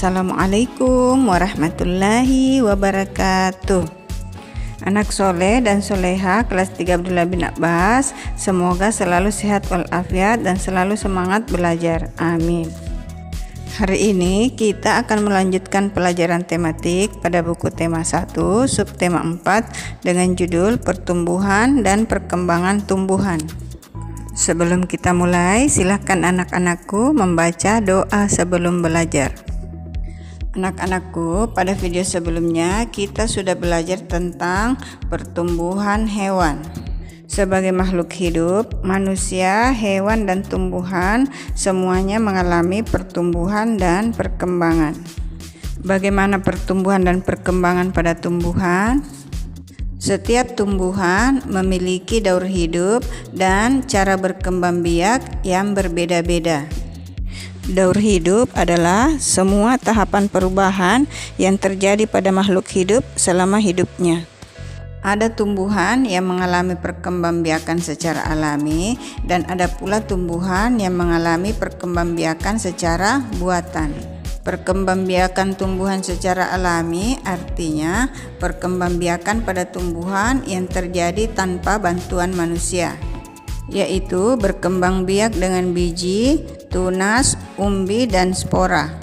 Assalamualaikum warahmatullahi wabarakatuh. Anak soleh dan soleha kelas 3 Abdullah bin Abbas, semoga selalu sehat walafiat dan selalu semangat belajar. Amin. Hari ini kita akan melanjutkan pelajaran tematik pada buku tema 1, subtema 4 dengan judul Pertumbuhan dan Perkembangan Tumbuhan. Sebelum kita mulai, silahkan anak-anakku membaca doa sebelum belajar. Anak-anakku, pada video sebelumnya kita sudah belajar tentang pertumbuhan hewan. Sebagai makhluk hidup, manusia, hewan, dan tumbuhan semuanya mengalami pertumbuhan dan perkembangan. Bagaimana pertumbuhan dan perkembangan pada tumbuhan? Setiap tumbuhan memiliki daur hidup dan cara berkembang biak yang berbeda-beda. Daur hidup adalah semua tahapan perubahan yang terjadi pada makhluk hidup selama hidupnya. Ada tumbuhan yang mengalami perkembangbiakan secara alami dan ada pula tumbuhan yang mengalami perkembangbiakan secara buatan. Perkembangbiakan tumbuhan secara alami artinya perkembangbiakan pada tumbuhan yang terjadi tanpa bantuan manusia, yaitu berkembang biak dengan biji, tunas, umbi, dan spora.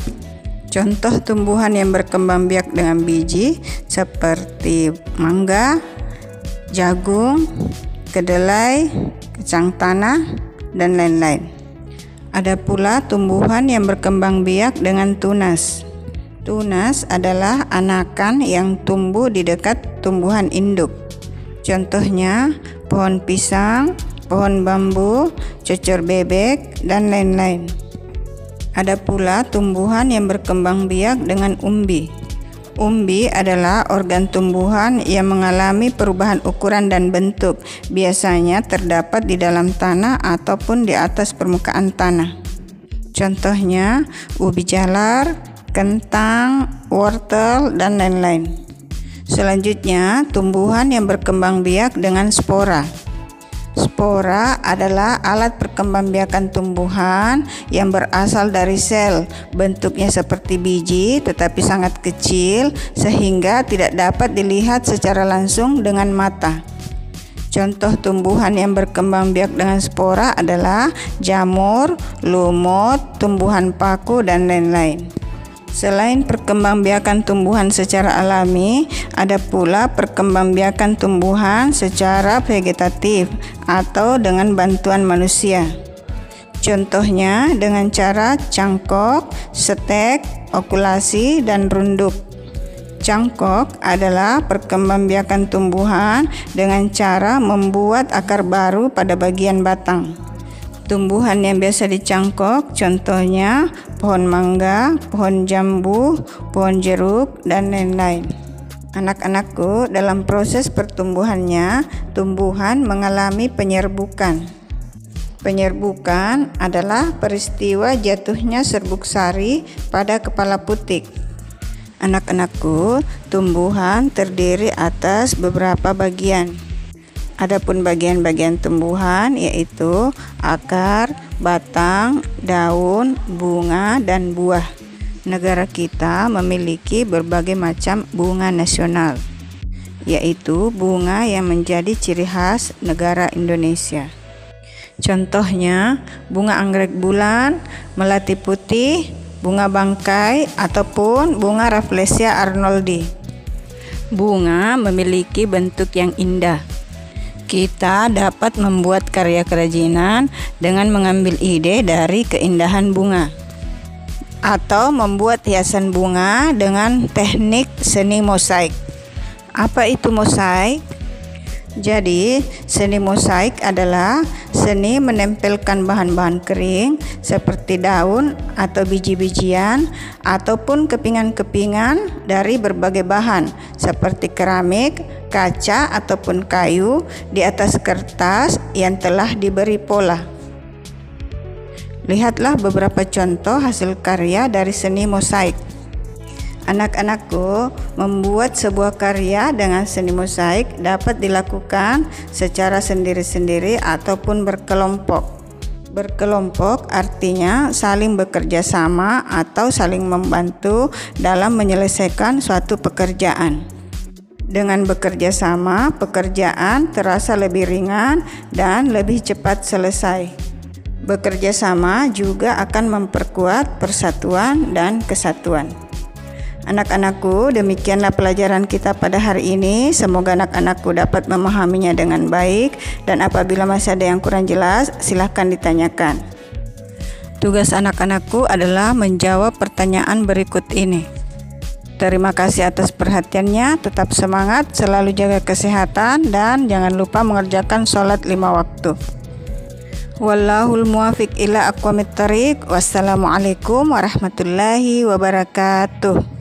Contoh tumbuhan yang berkembang biak dengan biji seperti mangga, jagung, kedelai, kacang tanah, dan lain-lain. Ada pula tumbuhan yang berkembang biak dengan tunas. Tunas adalah anakan yang tumbuh di dekat tumbuhan induk. Contohnya pohon pisang, pohon bambu, cocor bebek, dan lain-lain. Ada pula tumbuhan yang berkembang biak dengan umbi. Umbi adalah organ tumbuhan yang mengalami perubahan ukuran dan bentuk. Biasanya terdapat di dalam tanah ataupun di atas permukaan tanah. Contohnya ubi jalar, kentang, wortel, dan lain-lain. Selanjutnya, tumbuhan yang berkembang biak dengan spora. Spora adalah alat perkembangbiakan tumbuhan yang berasal dari sel. Bentuknya seperti biji tetapi sangat kecil sehingga tidak dapat dilihat secara langsung dengan mata. Contoh tumbuhan yang berkembang biak dengan spora adalah jamur, lumut, tumbuhan paku, dan lain-lain. Selain perkembangbiakan tumbuhan secara alami, ada pula perkembangbiakan tumbuhan secara vegetatif atau dengan bantuan manusia. Contohnya dengan cara cangkok, setek, okulasi, dan rundup. Cangkok adalah perkembangbiakan tumbuhan dengan cara membuat akar baru pada bagian batang. Tumbuhan yang biasa dicangkok contohnya pohon mangga, pohon jambu, pohon jeruk, dan lain-lain. Anak-anakku, dalam proses pertumbuhannya, tumbuhan mengalami penyerbukan. Penyerbukan adalah peristiwa jatuhnya serbuk sari pada kepala putik. Anak-anakku, tumbuhan terdiri atas beberapa bagian. Adapun bagian-bagian tumbuhan yaitu akar, batang, daun, bunga, dan buah. Negara kita memiliki berbagai macam bunga nasional, yaitu bunga yang menjadi ciri khas negara Indonesia. Contohnya bunga anggrek bulan, melati putih, bunga bangkai, ataupun bunga Rafflesia arnoldi. Bunga memiliki bentuk yang indah. Kita dapat membuat karya kerajinan dengan mengambil ide dari keindahan bunga, atau membuat hiasan bunga dengan teknik seni mosaik. Apa itu mosaik? Jadi, seni mosaik adalah seni menempelkan bahan-bahan kering seperti daun atau biji-bijian ataupun kepingan-kepingan dari berbagai bahan seperti keramik, kaca, ataupun kayu di atas kertas yang telah diberi pola. Lihatlah beberapa contoh hasil karya dari seni mosaik. Anak-anakku, membuat sebuah karya dengan seni mosaik dapat dilakukan secara sendiri-sendiri ataupun berkelompok. Berkelompok artinya saling bekerja sama atau saling membantu dalam menyelesaikan suatu pekerjaan. Dengan bekerja sama, pekerjaan terasa lebih ringan dan lebih cepat selesai. Bekerja sama juga akan memperkuat persatuan dan kesatuan. Anak-anakku, demikianlah pelajaran kita pada hari ini. Semoga anak-anakku dapat memahaminya dengan baik, dan apabila masih ada yang kurang jelas, silahkan ditanyakan. Tugas anak-anakku adalah menjawab pertanyaan berikut ini. Terima kasih atas perhatiannya, tetap semangat, selalu jaga kesehatan, dan jangan lupa mengerjakan sholat 5 waktu. Wallahul muwafiq ila aqwamit thariq. Wassalamualaikum warahmatullahi wabarakatuh.